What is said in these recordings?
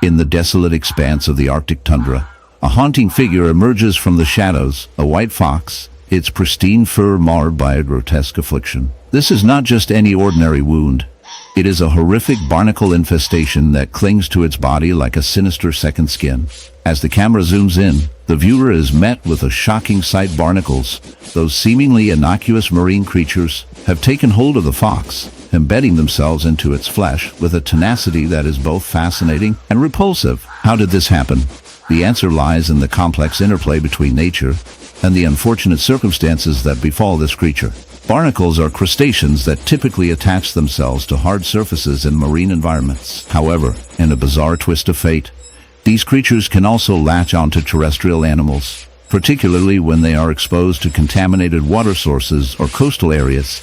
In the desolate expanse of the Arctic tundra, a haunting figure emerges from the shadows, a white fox, its pristine fur marred by a grotesque affliction. This is not just any ordinary wound. It is a horrific barnacle infestation that clings to its body like a sinister second skin. As the camera zooms in, the viewer is met with a shocking sight. Barnacles, those seemingly innocuous marine creatures, have taken hold of the fox, embedding themselves into its flesh with a tenacity that is both fascinating and repulsive. How did this happen? The answer lies in the complex interplay between nature and the unfortunate circumstances that befall this creature. Barnacles are crustaceans that typically attach themselves to hard surfaces in marine environments. However, in a bizarre twist of fate, these creatures can also latch onto terrestrial animals, particularly when they are exposed to contaminated water sources or coastal areas.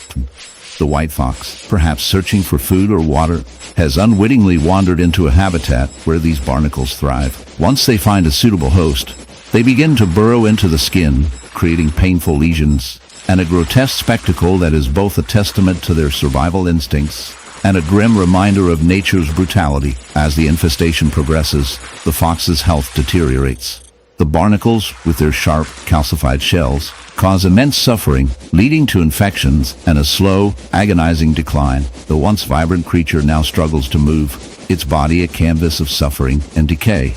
The white fox, perhaps searching for food or water, has unwittingly wandered into a habitat where these barnacles thrive. Once they find a suitable host, they begin to burrow into the skin, creating painful lesions and a grotesque spectacle that is both a testament to their survival instincts and a grim reminder of nature's brutality. As the infestation progresses, the fox's health deteriorates. The barnacles, with their sharp, calcified shells, cause immense suffering, leading to infections and a slow, agonizing decline. The once vibrant creature now struggles to move, its body a canvas of suffering and decay.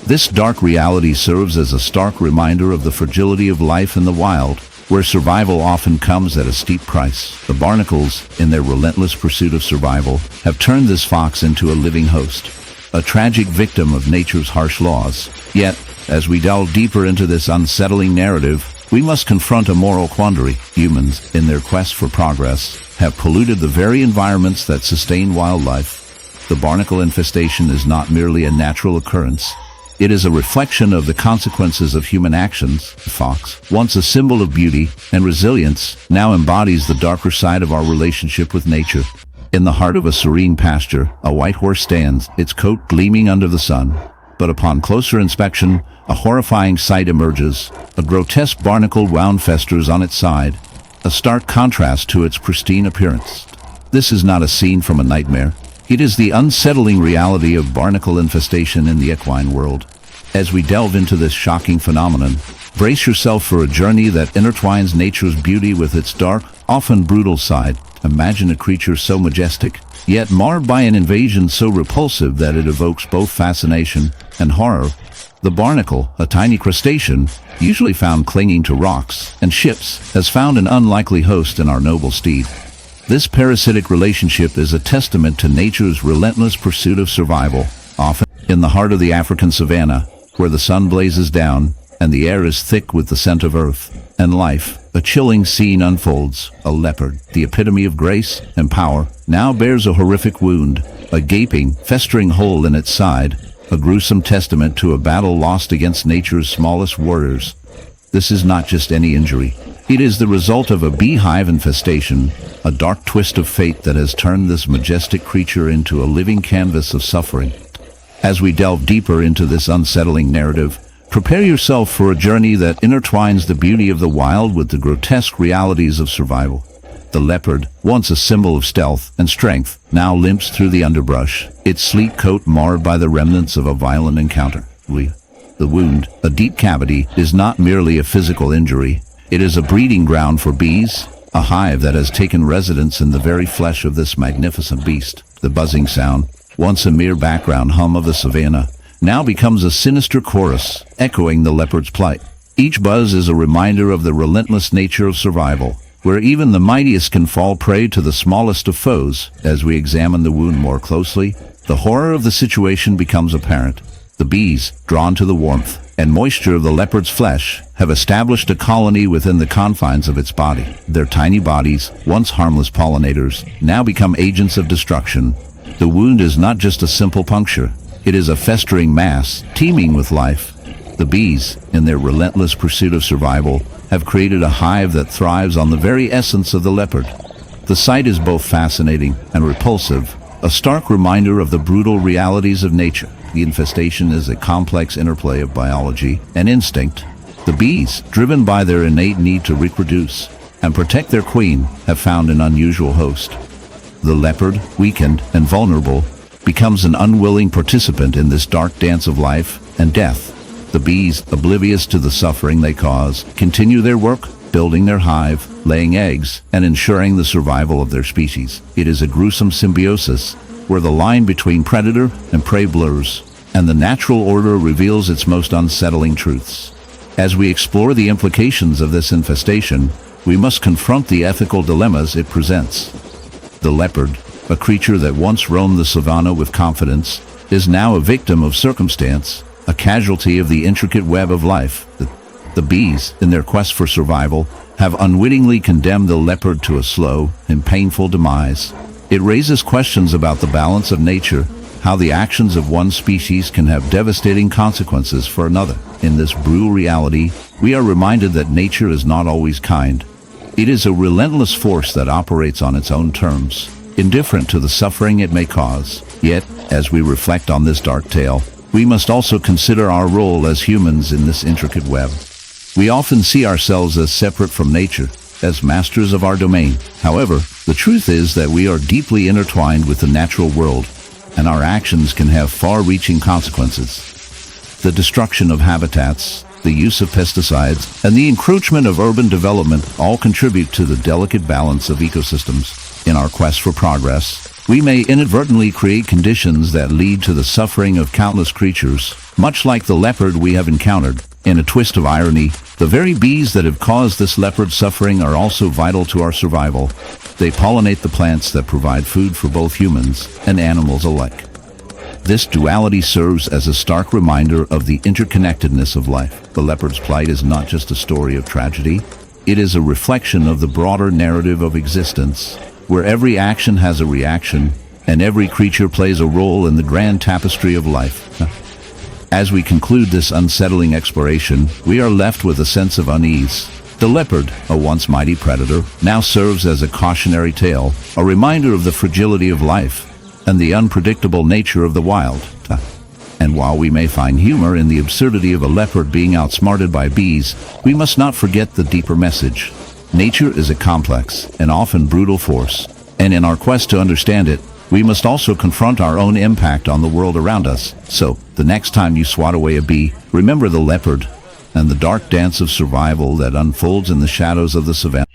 This dark reality serves as a stark reminder of the fragility of life in the wild, where survival often comes at a steep price. The barnacles, in their relentless pursuit of survival, have turned this fox into a living host, a tragic victim of nature's harsh laws. Yet, as we delve deeper into this unsettling narrative, we must confront a moral quandary. Humans, in their quest for progress, have polluted the very environments that sustain wildlife. The barnacle infestation is not merely a natural occurrence. It is a reflection of the consequences of human actions. The fox, once a symbol of beauty and resilience, now embodies the darker side of our relationship with nature. In the heart of a serene pasture, a white horse stands, its coat gleaming under the sun. But upon closer inspection, a horrifying sight emerges. A grotesque barnacle wound festers on its side, a stark contrast to its pristine appearance. This is not a scene from a nightmare. It is the unsettling reality of barnacle infestation in the equine world. As we delve into this shocking phenomenon, brace yourself for a journey that intertwines nature's beauty with its dark, often brutal side. Imagine a creature so majestic, yet marred by an invasion so repulsive that it evokes both fascination and horror. The barnacle, a tiny crustacean, usually found clinging to rocks and ships, has found an unlikely host in our noble steed. This parasitic relationship is a testament to nature's relentless pursuit of survival. Often in the heart of the African savanna, where the sun blazes down and the air is thick with the scent of earth and life, a chilling scene unfolds. A leopard, the epitome of grace and power, now bears a horrific wound, a gaping, festering hole in its side, a gruesome testament to a battle lost against nature's smallest warriors. This is not just any injury. It is the result of a beehive infestation, a dark twist of fate that has turned this majestic creature into a living canvas of suffering. As we delve deeper into this unsettling narrative, prepare yourself for a journey that intertwines the beauty of the wild with the grotesque realities of survival. The leopard, once a symbol of stealth and strength, now limps through the underbrush, its sleek coat marred by the remnants of a violent encounter. The wound, a deep cavity, is not merely a physical injury. It is a breeding ground for bees, a hive that has taken residence in the very flesh of this magnificent beast. The buzzing sound, once a mere background hum of the savanna, now becomes a sinister chorus, echoing the leopard's plight. Each buzz is a reminder of the relentless nature of survival, where even the mightiest can fall prey to the smallest of foes. As we examine the wound more closely, the horror of the situation becomes apparent. The bees, drawn to the warmth and moisture of the leopard's flesh, have established a colony within the confines of its body. Their tiny bodies, once harmless pollinators, now become agents of destruction. The wound is not just a simple puncture. It is a festering mass, teeming with life. The bees, in their relentless pursuit of survival, have created a hive that thrives on the very essence of the leopard. The sight is both fascinating and repulsive, a stark reminder of the brutal realities of nature. The infestation is a complex interplay of biology and instinct. The bees, driven by their innate need to reproduce and protect their queen, have found an unusual host. The leopard, weakened and vulnerable, becomes an unwilling participant in this dark dance of life and death. The bees, oblivious to the suffering they cause, continue their work, building their hive, laying eggs, and ensuring the survival of their species. It is a gruesome symbiosis where the line between predator and prey blurs, and the natural order reveals its most unsettling truths. As we explore the implications of this infestation, we must confront the ethical dilemmas it presents. The leopard, a creature that once roamed the savanna with confidence, is now a victim of circumstance, a casualty of the intricate web of life. The bees, in their quest for survival, have unwittingly condemned the leopard to a slow and painful demise. It raises questions about the balance of nature, how the actions of one species can have devastating consequences for another. In this brutal reality, we are reminded that nature is not always kind. It is a relentless force that operates on its own terms, indifferent to the suffering it may cause. Yet, as we reflect on this dark tale, we must also consider our role as humans in this intricate web. We often see ourselves as separate from nature, as masters of our domain. However, the truth is that we are deeply intertwined with the natural world, and our actions can have far-reaching consequences. The destruction of habitats, the use of pesticides, and the encroachment of urban development all contribute to the delicate balance of ecosystems. In our quest for progress, we may inadvertently create conditions that lead to the suffering of countless creatures, much like the leopard we have encountered. In a twist of irony, the very bees that have caused this leopard's suffering are also vital to our survival. They pollinate the plants that provide food for both humans and animals alike. This duality serves as a stark reminder of the interconnectedness of life. The leopard's plight is not just a story of tragedy. It is a reflection of the broader narrative of existence, where every action has a reaction, and every creature plays a role in the grand tapestry of life. As we conclude this unsettling exploration, we are left with a sense of unease. The leopard, a once mighty predator, now serves as a cautionary tale, a reminder of the fragility of life and the unpredictable nature of the wild. And while we may find humor in the absurdity of a leopard being outsmarted by bees, we must not forget the deeper message. Nature is a complex and often brutal force, and in our quest to understand it, we must also confront our own impact on the world around us. So, the next time you swat away a bee, remember the leopard and the dark dance of survival that unfolds in the shadows of the savanna.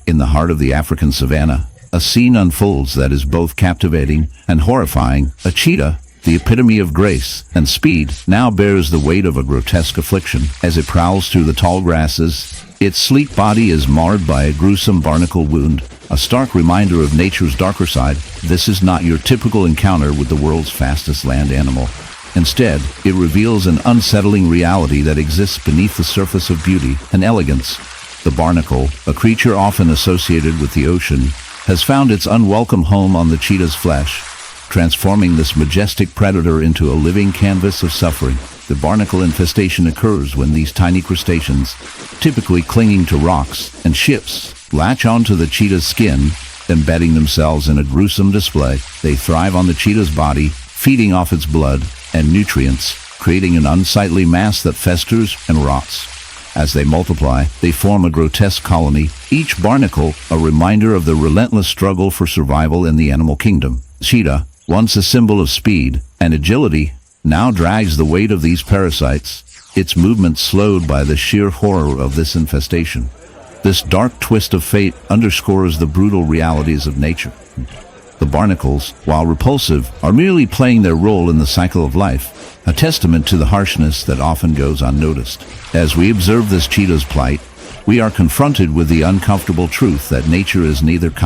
In the heart of the African savanna, a scene unfolds that is both captivating and horrifying. A cheetah, the epitome of grace and speed, now bears the weight of a grotesque affliction. As it prowls through the tall grasses, its sleek body is marred by a gruesome barnacle wound, a stark reminder of nature's darker side. This is not your typical encounter with the world's fastest land animal. Instead, it reveals an unsettling reality that exists beneath the surface of beauty and elegance. The barnacle, a creature often associated with the ocean, has found its unwelcome home on the cheetah's flesh, transforming this majestic predator into a living canvas of suffering. The barnacle infestation occurs when these tiny crustaceans, typically clinging to rocks and ships, latch onto the cheetah's skin, embedding themselves in a gruesome display. They thrive on the cheetah's body, feeding off its blood and nutrients, creating an unsightly mass that festers and rots. As they multiply, they form a grotesque colony, each barnacle a reminder of the relentless struggle for survival in the animal kingdom. Cheetah, once a symbol of speed and agility, now drags the weight of these parasites, its movements slowed by the sheer horror of this infestation. This dark twist of fate underscores the brutal realities of nature. The barnacles, while repulsive, are merely playing their role in the cycle of life, a testament to the harshness that often goes unnoticed. As we observe this cheetah's plight, we are confronted with the uncomfortable truth that nature is neither kind